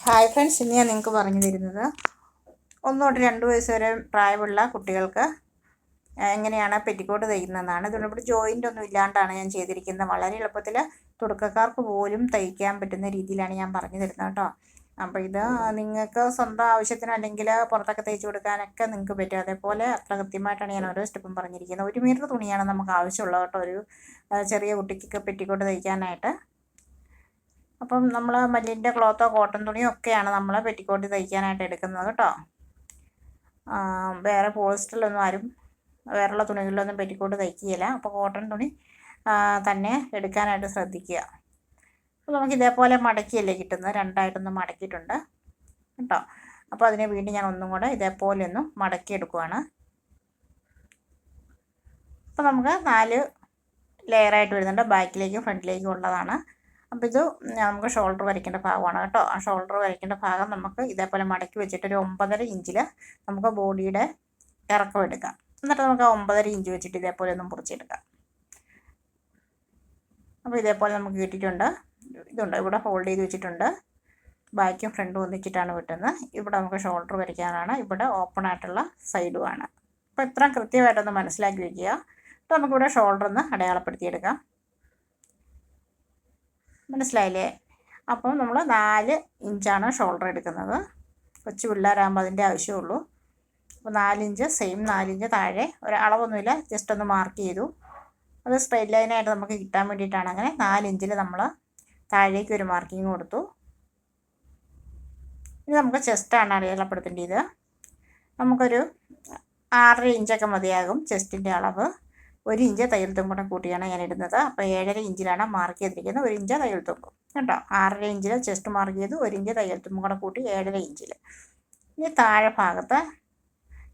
Hi friends, ഇന്ന് ഞാൻ നിങ്ങൾക്ക് പറഞ്ഞു തരുന്നത് 1 തൊട്ട് 2 വയസ്സ് വരെ പ്രായമുള്ള കുട്ടികൾക്ക് എങ്ങനെയാണ് പെറ്റിക്കോട്ട് തയ്ക്കുന്നതെന്നാണ്. ഇതിവിടെ ജോയിൻ്റ് ഒന്നും ഇല്ലാണ്ടാണ് ഞാൻ ചെയ്തിരിക്കുന്നത്. വളരെ എളുപ്പത്തിൽ തുടക്കക്കാർക്ക് പോലും തയ്ക്കാൻ പറ്റുന്ന രീതിയിലാണ് ഞാൻ പറഞ്ഞു തരുന്നത് കേട്ടോ. അപ്പോൾ ഇത് നിങ്ങൾക്ക് സ്വന്തം ആവശ്യത്തിന് അല്ലെങ്കിൽ പുറത്തൊക്കെ തയ്ച്ച് കൊടുക്കാനൊക്കെ നിങ്ങൾക്ക് പറ്റും. അതേപോലെ അത്ര കൃത്യമായിട്ടാണ് ഞാൻ ഓരോ സ്റ്റെപ്പും പറഞ്ഞിരിക്കുന്നത്. 1 മീറ്റർ തുണിയാണ് നമുക്ക് ആവശ്യമുള്ളത് കേട്ടോ, ഒരു ചെറിയ കുട്ടിക്കൊക്കെ പെറ്റിക്കോട്ട് തയ്ക്കാനായിട്ട്. അപ്പം നമ്മൾ മല്ലിൻ്റെ ക്ലോത്തോ കോട്ടൺ തുണിയോ ഒക്കെയാണ് നമ്മൾ പെറ്റിക്കോട്ട് തയ്ക്കാനായിട്ട് എടുക്കുന്നത് കേട്ടോ. വേറെ പോളിസ്റ്ററിലൊന്നും ആരും വേറെയുള്ള തുണികളിലൊന്നും പെറ്റിക്കോട്ട് തയ്ക്കുകയില്ല. അപ്പോൾ കോട്ടൺ തുണി തന്നെ എടുക്കാനായിട്ട് ശ്രദ്ധിക്കുക. അപ്പോൾ നമുക്ക് ഇതേപോലെ മടക്കിയല്ലേ കിട്ടുന്നത്, രണ്ടായിട്ടൊന്ന് മടക്കിയിട്ടുണ്ട് കേട്ടോ. അപ്പോൾ അതിനെ വീണ്ടും ഞാൻ ഒന്നും കൂടെ ഇതേപോലെ ഒന്ന് മടക്കിയെടുക്കുവാണ്. അപ്പോൾ നമുക്ക് 4 ലെയറായിട്ട് വരുന്നുണ്ട്, ബാക്കിലേക്കും ഫ്രണ്ടിലേക്കും ഉള്ളതാണ്. അപ്പോൾ ഇത് നമുക്ക് ഷോൾഡർ വരയ്ക്കേണ്ട ഭാഗമാണ് കേട്ടോ. ആ ഷോൾഡർ വരയ്ക്കേണ്ട ഭാഗം നമുക്ക് ഇതേപോലെ മടക്കി വെച്ചിട്ട് ഒരു 9.5 ഇഞ്ചിൽ നമുക്ക് ബോഡിയുടെ ഇറക്കം എടുക്കാം. എന്നിട്ട് നമുക്ക് 9.5 ഇഞ്ച് വെച്ചിട്ട് ഇതേപോലെ ഒന്നും മുറിച്ചെടുക്കാം. അപ്പോൾ ഇതേപോലെ നമുക്ക് കിട്ടിയിട്ടുണ്ട്. ഇതുണ്ട്, ഇവിടെ ഹോൾഡ് ചെയ്ത് വെച്ചിട്ടുണ്ട്. ബാക്കും ഫ്രണ്ടും ഒന്നിച്ചിട്ടാണ് വെട്ടുന്നത്. ഇവിടെ നമുക്ക് ഷോൾഡർ വരയ്ക്കാനാണ്, ഇവിടെ ഓപ്പൺ ആയിട്ടുള്ള സൈഡുമാണ്. അപ്പോൾ ഇത്ര കൃത്യമായിട്ടൊന്ന് മനസ്സിലാക്കി വയ്ക്കുക. അപ്പോൾ നമുക്കിവിടെ ഷോൾഡർ ഒന്ന് അടയാളപ്പെടുത്തിയെടുക്കാം. മനസ്സിലായില്ലേ? അപ്പം നമ്മൾ 4 ഇഞ്ചാണ് ഷോൾഡർ എടുക്കുന്നത്. കൊച്ചു പിള്ളേരാകുമ്പോൾ അതിൻ്റെ ആവശ്യമുള്ളൂ. അപ്പോൾ 4 ഇഞ്ച്, സെയിം 4 ഇഞ്ച് താഴെ, ഒരു അളവൊന്നുമില്ല, ജസ്റ്റ് ഒന്ന് മാർക്ക് ചെയ്തു. അത് സ്ട്രെയിറ്റ് ലൈനായിട്ട് നമുക്ക് കിട്ടാൻ വേണ്ടിയിട്ടാണ്. അങ്ങനെ 4 ഇഞ്ചിൽ നമ്മൾ താഴേക്ക് ഒരു മാർക്കിങ് കൊടുത്തു. ഇനി നമുക്ക് ചെസ്റ്റാണ് അടയാളപ്പെടുത്തേണ്ടത്. നമുക്കൊരു 6.5 ഇഞ്ചൊക്കെ മതിയാകും ചെസ്റ്റിൻ്റെ അളവ്. 1 ഇഞ്ച് തയ്യൽ തുമ്പും കൂടെ കൂട്ടിയാണ് ഞാൻ ഇടുന്നത്. അപ്പോൾ 7.5 ഇഞ്ചിലാണ് മാർക്ക് ചെയ്തിരിക്കുന്നത്. 1 ഇഞ്ച് തയ്യൽ തുമ്പും കേട്ടോ. 6.5 ഇഞ്ചിൽ ചെസ്റ്റ് മാർക്ക് ചെയ്തു, 1 ഇഞ്ച് തയ്യൽ തുമ്പും കൂടെ കൂട്ടി 7.5 ഇഞ്ചിൽ. ഇനി താഴെ ഭാഗത്ത്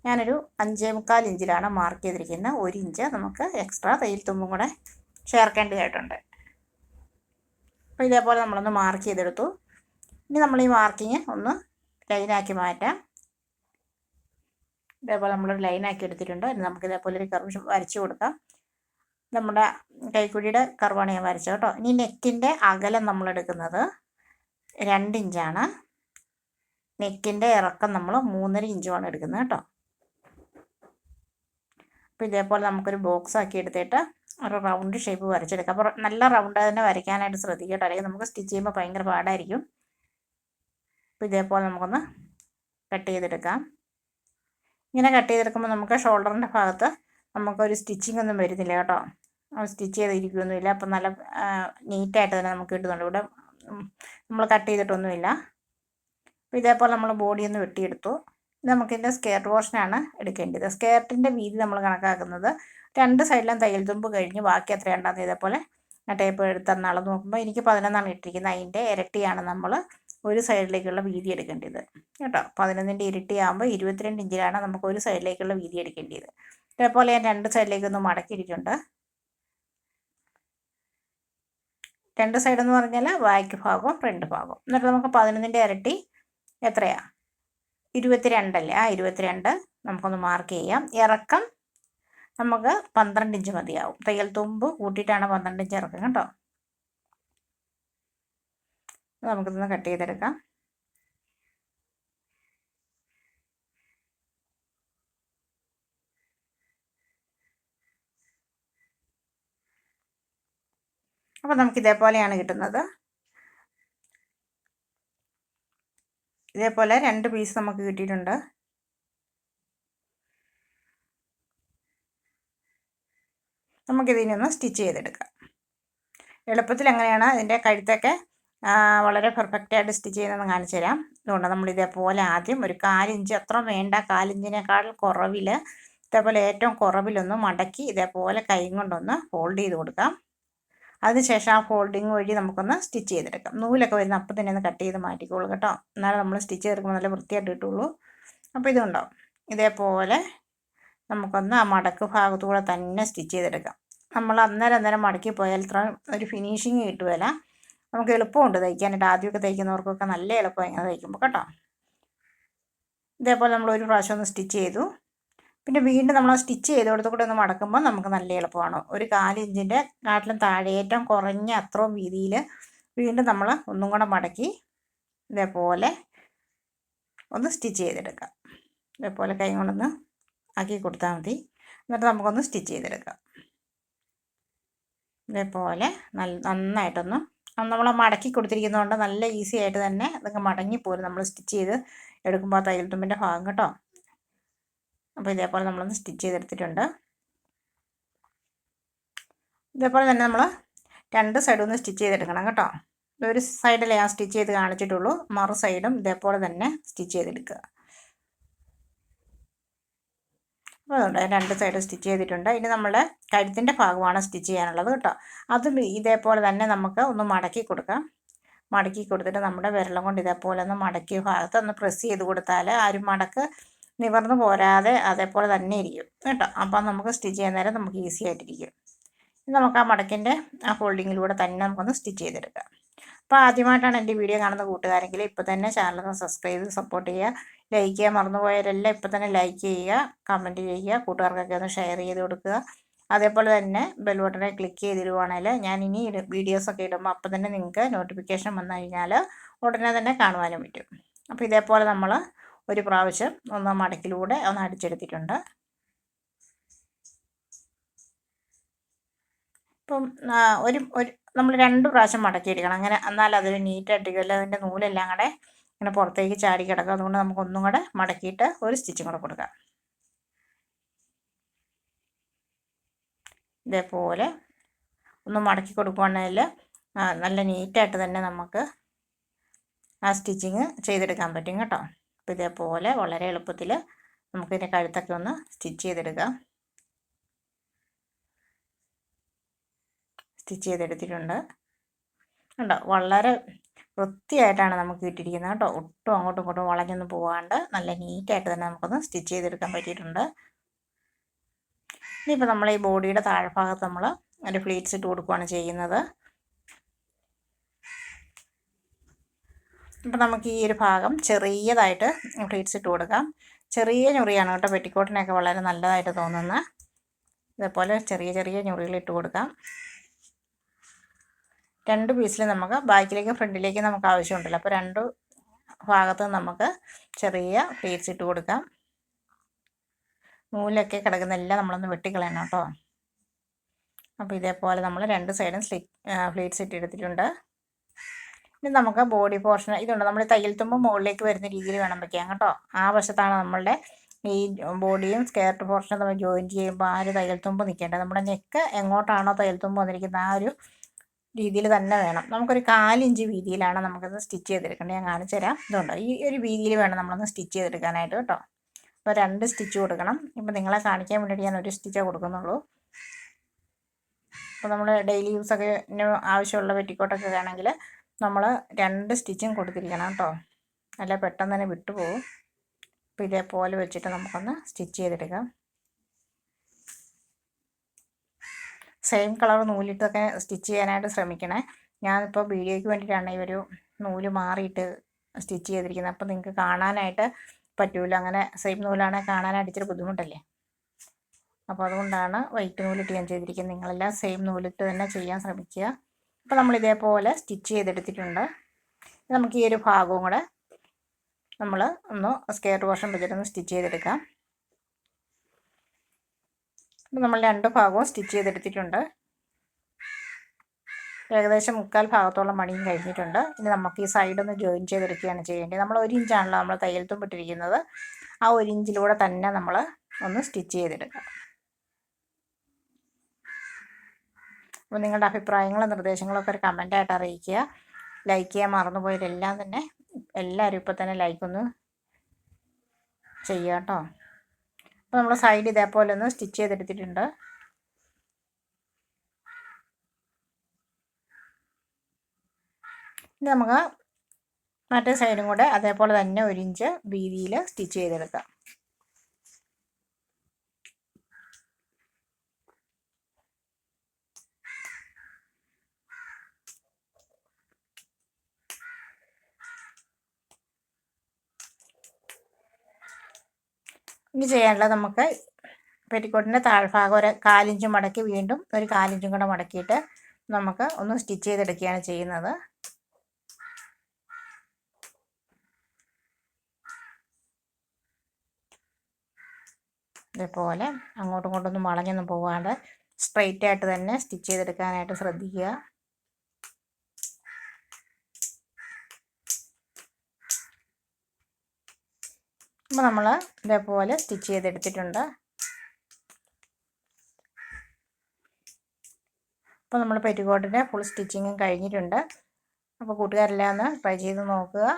ഞാനൊരു 5.25 ഇഞ്ചിലാണ് മാർക്ക് ചെയ്തിരിക്കുന്നത്. 1 ഇഞ്ച് നമുക്ക് എക്സ്ട്രാ തയ്യൽ തുമ്പും കൂടെ ചേർക്കേണ്ടതായിട്ടുണ്ട്. അപ്പോൾ ഇതേപോലെ നമ്മളൊന്ന് മാർക്ക് ചെയ്തെടുത്തു. ഇനി നമ്മൾ ഈ മാർക്കിങ് ഒന്ന് ലൈനാക്കി മാറ്റാം. ഇതേപോലെ നമ്മളൊരു ലൈനാക്കി എടുത്തിട്ടുണ്ട്. ഇനി നമുക്ക് ഇതേപോലെ ഒരു കർവ് വരച്ച് കൊടുക്കാം. നമ്മുടെ കൈക്കുഴിയുടെ കർവാണ് ഞാൻ വരച്ചത് കേട്ടോ. ഇനി നെക്കിൻ്റെ അകലം നമ്മൾ എടുക്കുന്നത് 2 ഇഞ്ചാണ്. നെക്കിൻ്റെ ഇറക്കം നമ്മൾ 3.5 ഇഞ്ചുമാണ് എടുക്കുന്നത് കേട്ടോ. അപ്പോൾ ഇതേപോലെ നമുക്കൊരു ബോക്സ് ആക്കി എടുത്തിട്ട് ഒരു റൗണ്ട് ഷേപ്പ് വരച്ചെടുക്കാം. അപ്പോൾ നല്ല റൗണ്ട് തന്നെ വരയ്ക്കാനായിട്ട് ശ്രദ്ധിക്കുക കേട്ടോ, അല്ലെങ്കിൽ നമുക്ക് സ്റ്റിച്ച് ചെയ്യുമ്പോൾ ഭയങ്കര പാടായിരിക്കും. അപ്പോൾ ഇതേപോലെ നമുക്കൊന്ന് കട്ട് ചെയ്തെടുക്കാം. ഇങ്ങനെ കട്ട് ചെയ്തെടുക്കുമ്പോൾ നമുക്ക് ഷോൾഡറിൻ്റെ ഭാഗത്ത് നമുക്കൊരു സ്റ്റിച്ചിങ് ഒന്നും വരുന്നില്ല കേട്ടോ. സ്റ്റിച്ച് ചെയ്തിരിക്കുകയൊന്നുമില്ല. അപ്പം നല്ല നീറ്റായിട്ട് തന്നെ നമുക്ക് കിട്ടുന്നുണ്ട്. ഇവിടെ നമ്മൾ കട്ട് ചെയ്തിട്ടൊന്നുമില്ല. അപ്പോൾ ഇതേപോലെ നമ്മൾ ബോഡി ഒന്ന് വെട്ടിയെടുത്തു. നമുക്കിതിൻ്റെ സ്കേർട്ട് പോർഷനാണ് എടുക്കേണ്ടത്. സ്കേർട്ടിൻ്റെ വീതി നമ്മൾ കണക്കാക്കുന്നത് 2 സൈഡിലും തയ്യൽ തുമ്പ് കഴിഞ്ഞ് ബാക്കി എത്രയുണ്ടെന്ന് ഇതേപോലെ ടേപ്പ് എടുത്തെന്ന് അളന്ന് നോക്കുമ്പോൾ എനിക്ക് 11 ഇട്ടിരിക്കുന്നത്. അതിൻ്റെ ഇരട്ടിയാണ് നമ്മൾ ഒരു സൈഡിലേക്കുള്ള വീതി എടുക്കേണ്ടത് കേട്ടോ. 11ൻ്റെ ഇരട്ടിയാകുമ്പോൾ 22 ഇഞ്ചിലാണ് നമുക്ക് ഒരു സൈഡിലേക്കുള്ള വീതി എടുക്കേണ്ടത്. ഇതേപോലെ ഞാൻ 2 സൈഡിലേക്കൊന്ന് മടക്കിയിട്ടുണ്ട്. 2 സൈഡെന്ന് പറഞ്ഞാൽ ബാക്ക് ഭാഗവും ഫ്രണ്ട് ഭാഗവും. എന്നിട്ട് നമുക്ക് 11ൻ്റെ ഇരട്ടി എത്രയാണ്? 22 അല്ലേ? ആ 22 നമുക്കൊന്ന് മാർക്ക് ചെയ്യാം. ഇറക്കം നമുക്ക് 12 ഇഞ്ച് മതിയാവും. തയ്യൽ തുമ്പ് കൂട്ടിയിട്ടാണ് 12 ഇഞ്ച് ഇറക്കം കേട്ടോ. നമുക്കിതൊന്ന് കട്ട് ചെയ്തെടുക്കാം. അപ്പോൾ നമുക്ക് ഇതേപോലെയാണ് കിട്ടുന്നത്. ഇതേപോലെ 2 പീസ് നമുക്ക് കിട്ടിയിട്ടുണ്ട്. നമുക്കിതിനൊന്ന് സ്റ്റിച്ച് ചെയ്തെടുക്കാം. എളുപ്പത്തിൽ എങ്ങനെയാണ് ഇതിൻ്റെ കഴുത്തൊക്കെ വളരെ പെർഫെക്റ്റായിട്ട് സ്റ്റിച്ച് ചെയ്യുന്നതെന്ന് കാണിച്ചു തരാം. അതുകൊണ്ട് നമ്മൾ ഇതേപോലെ ആദ്യം ഒരു 4 ഇഞ്ച്, അത്ര വേണ്ട, 4 ഇഞ്ചിനേക്കാൾ കുറവിൽ, ഇതേപോലെ ഏറ്റവും കുറവിലൊന്ന് മടക്കി ഇതേപോലെ കൈ കൊണ്ടൊന്ന് ഫോൾഡ് ചെയ്ത് കൊടുക്കാം. അതിനുശേഷം ആ ഫോൾഡിങ് വഴി നമുക്കൊന്ന് സ്റ്റിച്ച് ചെയ്തെടുക്കാം. നൂലൊക്കെ വരുന്ന അപ്പം തന്നെ ഒന്ന് കട്ട് ചെയ്ത് മാറ്റിക്കോളൂ കേട്ടോ. എന്നാലും നമ്മൾ സ്റ്റിച്ച് ചെയ്തെടുക്കുമ്പോൾ നല്ല വൃത്തിയായിട്ട് കിട്ടുള്ളൂ. അപ്പോൾ ഇതുണ്ടോ, ഇതേപോലെ നമുക്കൊന്ന് ആ മടക്ക് ഭാഗത്തുകൂടെ തന്നെ സ്റ്റിച്ച് ചെയ്തെടുക്കാം. നമ്മൾ അന്നേരം മടക്കി പോയാൽ ഇത്ര ഒരു ഫിനിഷിങ് കിട്ടുകയില്ല. നമുക്ക് എളുപ്പമുണ്ട് തയ്ക്കാനായിട്ട്. ആദ്യമൊക്കെ തയ്ക്കുന്നവർക്കൊക്കെ നല്ല എളുപ്പം ഇങ്ങനെ തയ്ക്കുമ്പോൾ കേട്ടോ. ഇതേപോലെ നമ്മൾ ഒരു പ്രാവശ്യം ഒന്ന് സ്റ്റിച്ച് ചെയ്തു. പിന്നെ വീണ്ടും നമ്മൾ സ്റ്റിച്ച് ചെയ്തോടത്ത് കൂടെ ഒന്ന് മടക്കുമ്പോൾ നമുക്ക് നല്ല എളുപ്പമാണ്. ഒരു 4 ഇഞ്ചിൻ്റെ കാട്ടിലും താഴെ ഏറ്റവും കുറഞ്ഞ അത്രയും വീതിയിൽ വീണ്ടും നമ്മൾ ഒന്നും കൂടെ മടക്കി ഇതേപോലെ ഒന്ന് സ്റ്റിച്ച് ചെയ്തെടുക്കാം. ഇതേപോലെ കൈ കൊണ്ടൊന്ന് ആക്കി കൊടുത്താൽ മതി. എന്നിട്ട് നമുക്കൊന്ന് സ്റ്റിച്ച് ചെയ്തെടുക്കാം. ഇതേപോലെ നന്നായിട്ടൊന്ന് നമ്മൾ മടക്കി കൊടുത്തിരിക്കുന്നതുകൊണ്ട് നല്ല ഈസി ആയിട്ട് തന്നെ ഇതൊക്കെ മടങ്ങിപ്പോരും നമ്മൾ സ്റ്റിച്ച് ചെയ്ത് എടുക്കുമ്പോൾ തയ്യൽ തുമ്പിൻ്റെ ഭാഗം കേട്ടോ. അപ്പോൾ ഇതേപോലെ നമ്മളൊന്ന് സ്റ്റിച്ച് ചെയ്തെടുത്തിട്ടുണ്ട്. ഇതേപോലെ തന്നെ നമ്മൾ 2 സൈഡും ഒന്ന് സ്റ്റിച്ച് ചെയ്തെടുക്കണം കേട്ടോ. ഒരു സൈഡിൽ ഞാൻ സ്റ്റിച്ച് ചെയ്ത് കാണിച്ചിട്ടുള്ളൂ, മറു സൈഡും ഇതേപോലെ തന്നെ സ്റ്റിച്ച് ചെയ്തെടുക്കുക. അപ്പോൾ അതുകൊണ്ട് 2 സൈഡ് സ്റ്റിച്ച് ചെയ്തിട്ടുണ്ട്. ഇനി നമ്മുടെ കഴുത്തിൻ്റെ ഭാഗമാണ് സ്റ്റിച്ച് ചെയ്യാനുള്ളത് കേട്ടോ. അതും ഇതേപോലെ തന്നെ നമുക്ക് ഒന്ന് മടക്കി കൊടുക്കാം. മടക്കി കൊടുത്തിട്ട് നമ്മുടെ വിരളം കൊണ്ട് ഇതേപോലെ ഒന്ന് മടക്കിയ ഭാഗത്ത് ഒന്ന് പ്രസ് ചെയ്ത് കൊടുത്താൽ ആ ഒരു മടക്ക് നിവർന്ന് പോരാതെ അതേപോലെ തന്നെ ഇരിക്കും കേട്ടോ. അപ്പം നമുക്ക് സ്റ്റിച്ച് ചെയ്യുന്ന നേരം നമുക്ക് ഈസി ആയിട്ടിരിക്കും. നമുക്ക് ആ മടക്കിൻ്റെ ആ ഫോൾഡിങ്ങിലൂടെ തന്നെ നമുക്കൊന്ന് സ്റ്റിച്ച് ചെയ്തെടുക്കാം. അപ്പോൾ ആദ്യമായിട്ടാണ് എൻ്റെ വീഡിയോ കാണുന്ന കൂട്ടുകാരെങ്കിൽ ഇപ്പോൾ തന്നെ ചാനലൊന്ന് സബ്സ്ക്രൈബ് ചെയ്ത് സപ്പോർട്ട് ചെയ്യുക. ലൈക്ക് ചെയ്യാൻ മറന്നുപോയവരെല്ലാം ഇപ്പോൾ തന്നെ ലൈക്ക് ചെയ്യുക, കമൻറ്റ് ചെയ്യുക, കൂട്ടുകാർക്കൊക്കെ ഒന്ന് ഷെയർ ചെയ്ത് കൊടുക്കുക. അതേപോലെ തന്നെ ബെൽ ബട്ടനെ ക്ലിക്ക് ചെയ്തിടുവാണെങ്കിൽ ഞാൻ ഇനി വീഡിയോസൊക്കെ ഇടുമ്പോൾ അപ്പോൾ തന്നെ നിങ്ങൾക്ക് നോട്ടിഫിക്കേഷൻ വന്നു കഴിഞ്ഞാൽ ഉടനെ തന്നെ കാണുവാനും പറ്റും. അപ്പോൾ ഇതേപോലെ നമ്മൾ ഒരു പ്രാവശ്യം ഒന്ന് മടക്കിലൂടെ ഒന്ന് അടിച്ചെടുത്തിട്ടുണ്ട്. ഇപ്പം നമ്മൾ 2 പ്രാവശ്യം മടക്കിയെടുക്കണം. അങ്ങനെ എന്നാൽ അതൊരു നീറ്റായിട്ടിരിക്കില്ല. അതിൻ്റെ നൂലെല്ലാം കൂടെ ഇങ്ങനെ പുറത്തേക്ക് ചാടി കിടക്കും. അതുകൊണ്ട് നമുക്ക് ഒന്നും കൂടെ മടക്കിയിട്ട് ഒരു സ്റ്റിച്ചും കൂടെ കൊടുക്കാം. ഇതേപോലെ ഒന്ന് മടക്കി കൊടുക്കുകയാണെങ്കിൽ നല്ല നീറ്റായിട്ട് തന്നെ നമുക്ക് ആ സ്റ്റിച്ചിങ് ചെയ്തെടുക്കാൻ പറ്റും കേട്ടോ. അപ്പോൾ ഇതേപോലെ വളരെ എളുപ്പത്തിൽ നമുക്കിതിൻ്റെ കഴുത്തൊക്കെ ഒന്ന് സ്റ്റിച്ച് ചെയ്തെടുക്കാം. സ്റ്റിച്ച് ചെയ്തെടുത്തിട്ടുണ്ട് കേട്ടോ. വളരെ വൃത്തിയായിട്ടാണ് നമുക്ക് കിട്ടിയിരിക്കുന്നത് കേട്ടോ. ഒട്ടും അങ്ങോട്ടും ഇങ്ങോട്ടും വളഞ്ഞൊന്നും പോകാണ്ട് നല്ല നീറ്റായിട്ട് തന്നെ നമുക്കൊന്ന് സ്റ്റിച്ച് ചെയ്തെടുക്കാൻ പറ്റിയിട്ടുണ്ട്. ഇനിയിപ്പോൾ നമ്മൾ ഈ ബോഡിയുടെ താഴ്ഭാഗത്ത് നമ്മൾ ഒരു ഫ്ലീറ്റ്സ് ഇട്ട് കൊടുക്കുകയാണ് ചെയ്യുന്നത്. അപ്പോൾ നമുക്ക് ഈ ഒരു ഭാഗം ചെറിയതായിട്ട് ഫ്ലീറ്റ്സ് ഇട്ട് കൊടുക്കാം. ചെറിയ ഞുറിയാണ് കേട്ടോ പെറ്റിക്കോട്ടിനൊക്കെ വളരെ നല്ലതായിട്ട് തോന്നുന്നത്. ഇതേപോലെ ചെറിയ ചെറിയ ഞുറികൾ ഇട്ട് കൊടുക്കാം. 2 പീസിൽ നമുക്ക് ബാക്കിലേക്കും ഫ്രണ്ടിലേക്കും നമുക്ക് ആവശ്യമുണ്ടല്ലോ. അപ്പോൾ 2 ഭാഗത്ത് നമുക്ക് ചെറിയ ഫ്ലീറ്റ്സ് ഇട്ട് കൊടുക്കാം. നൂലൊക്കെ കിടക്കുന്നെല്ലാം നമ്മളൊന്ന് വെട്ടിക്കളയണം കേട്ടോ. അപ്പോൾ ഇതേപോലെ നമ്മൾ 2 സൈഡും ഫ്ലീറ്റ്സ് ഇട്ടെടുത്തിട്ടുണ്ട്. ഇനി നമുക്ക് ബോഡി പോർഷൻ ഇതുണ്ട്. നമ്മൾ തയ്യൽ തുമ്പ് മുകളിലേക്ക് വരുന്ന രീതിയിൽ വേണം വയ്ക്കാൻ കേട്ടോ. ആ വശത്താണ് നമ്മളുടെ ഈ ബോഡിയും സ്കേർട്ട് പോർഷനും നമ്മൾ ജോയിൻ ചെയ്യുമ്പോൾ ആ ഒരു തയ്യൽ തുമ്പ് നിൽക്കേണ്ടത്. നമ്മുടെ നെക്ക് എങ്ങോട്ടാണോ തയ്യൽ തുമ്പ് വന്നിരിക്കുന്നത് ആ ഒരു രീതിയിൽ തന്നെ വേണം. നമുക്കൊരു 4 ഇഞ്ച് വീതിയിലാണ് നമുക്കത് സ്റ്റിച്ച് ചെയ്തെടുക്കേണ്ടത്. ഞാൻ കാണിച്ചു തരാം. ഇതുണ്ടോ, ഈ ഒരു വീതിയിൽ വേണം നമ്മളൊന്ന് സ്റ്റിച്ച് ചെയ്തെടുക്കാനായിട്ട് കേട്ടോ. അപ്പോൾ 2 സ്റ്റിച്ച് കൊടുക്കണം. ഇപ്പോൾ നിങ്ങളെ കാണിക്കാൻ വേണ്ടിയിട്ട് ഞാൻ ഒരു സ്റ്റിച്ചേ കൊടുക്കുന്നുള്ളൂ. അപ്പോൾ നമ്മൾ ഡെയിലി യൂസൊക്കെ ആവശ്യമുള്ള പെറ്റിക്കോട്ടൊക്കെ ആണെങ്കിൽ നമ്മൾ 2 സ്റ്റിച്ചും കൊടുത്തിരിക്കണം കേട്ടോ. അല്ല പെട്ടെന്ന് തന്നെ വിട്ടുപോകും. അപ്പോൾ ഇതേപോലെ വെച്ചിട്ട് നമുക്കൊന്ന് സ്റ്റിച്ച് ചെയ്തെടുക്കാം. സെയിം കളർ നൂലിട്ടൊക്കെ സ്റ്റിച്ച് ചെയ്യാനായിട്ട് ശ്രമിക്കണേ. ഞാനിപ്പോൾ വീഡിയോയ്ക്ക് വേണ്ടിയിട്ടാണ് ഈ ഒരു നൂല് മാറിയിട്ട് സ്റ്റിച്ച് ചെയ്തിരിക്കുന്നത്. അപ്പോൾ നിങ്ങൾക്ക് കാണാനായിട്ട് പറ്റൂല. അങ്ങനെ സെയിം നൂലാണെങ്കിൽ കാണാനായിട്ട് ഇച്ചിരി ബുദ്ധിമുട്ടല്ലേ. അപ്പോൾ അതുകൊണ്ടാണ് വൈറ്റ് നൂലിട്ട് ഞാൻ ചെയ്തിരിക്കുന്നത്. നിങ്ങളെല്ലാം സെയിം നൂലിട്ട് തന്നെ ചെയ്യാൻ ശ്രമിക്കുക. അപ്പോൾ നമ്മൾ ഇതേപോലെ സ്റ്റിച്ച് ചെയ്തെടുത്തിട്ടുണ്ട്. നമുക്ക് ഈ ഒരു ഭാഗവും കൂടെ നമ്മൾ ഒന്ന് സ്കേർട്ട് പോർഷൻ വെച്ചിട്ടൊന്ന് സ്റ്റിച്ച് ചെയ്തെടുക്കാം. അപ്പോൾ നമ്മൾ 2 ഭാഗവും സ്റ്റിച്ച് ചെയ്തെടുത്തിട്ടുണ്ട്. ഏകദേശം 3/4 ഭാഗത്തോളം മണിയും കഴിഞ്ഞിട്ടുണ്ട്. ഇനി നമുക്ക് ഈ സൈഡൊന്ന് ജോയിൻ ചെയ്തെടുക്കുകയാണ് ചെയ്യേണ്ടത്. നമ്മൾ 1 ഇഞ്ചാണല്ലോ നമ്മൾ തയ്യൽ തുമ്പിട്ടിരിക്കുന്നത്. ആ 1 ഇഞ്ചിലൂടെ തന്നെ നമ്മൾ ഒന്ന് സ്റ്റിച്ച് ചെയ്തെടുക്കാം. അപ്പോൾ നിങ്ങളുടെ അഭിപ്രായങ്ങളും നിർദ്ദേശങ്ങളൊക്കെ ഒരു കമൻറ്റായിട്ട് അറിയിക്കുക. ലൈക്ക് ചെയ്യാൻ മറന്നുപോയതെല്ലാം തന്നെ എല്ലാവരും ഇപ്പോൾ തന്നെ ലൈക്കൊന്ന് ചെയ്യുക കേട്ടോ. അപ്പോൾ നമ്മൾ സൈഡ് ഇതേപോലെ ഒന്ന് സ്റ്റിച്ച് ചെയ്തെടുത്തിട്ടുണ്ട്. ഇനി നമുക്ക് മറ്റേ സൈഡും കൂടെ അതേപോലെ തന്നെ 1 ഇഞ്ച് വീതിയിൽ സ്റ്റിച്ച് ചെയ്തെടുക്കാം. ഇനി ചെയ്യാനുള്ളത് നമുക്ക് പെറ്റിക്കോട്ടിൻ്റെ താഴ്ഭാഗം ഒരു 4 ഇഞ്ച് മടക്കി വീണ്ടും ഒരു 4 ഇഞ്ചും കൂടെ മടക്കിയിട്ട് നമുക്ക് ഒന്ന് സ്റ്റിച്ച് ചെയ്തെടുക്കുകയാണ് ചെയ്യുന്നത്. ഇതേപോലെ അങ്ങോട്ടും ഇങ്ങോട്ടൊന്നും വളഞ്ഞൊന്നും പോകാതെ സ്ട്രെയിറ്റ് ആയിട്ട് തന്നെ സ്റ്റിച്ച് ചെയ്തെടുക്കാനായിട്ട് ശ്രദ്ധിക്കുക. അപ്പോൾ നമ്മൾ ഇതേപോലെ സ്റ്റിച്ച് ചെയ്തെടുത്തിട്ടുണ്ട്. അപ്പോൾ നമ്മൾ പെറ്റിക്കോട്ടിൻ്റെ ഫുൾ സ്റ്റിച്ചിങ്ങും കഴിഞ്ഞിട്ടുണ്ട്. അപ്പോൾ കൂട്ടുകാരെല്ലാം ഒന്ന് ട്രൈ ചെയ്ത് നോക്കുക.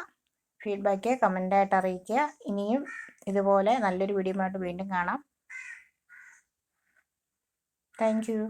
ഫീഡ്ബാക്ക് കമൻ്റായിട്ട് അറിയിക്കുക. ഇനിയും ഇതുപോലെ നല്ലൊരു വീഡിയോ ആയിട്ട് വീണ്ടും കാണാം. Thank you.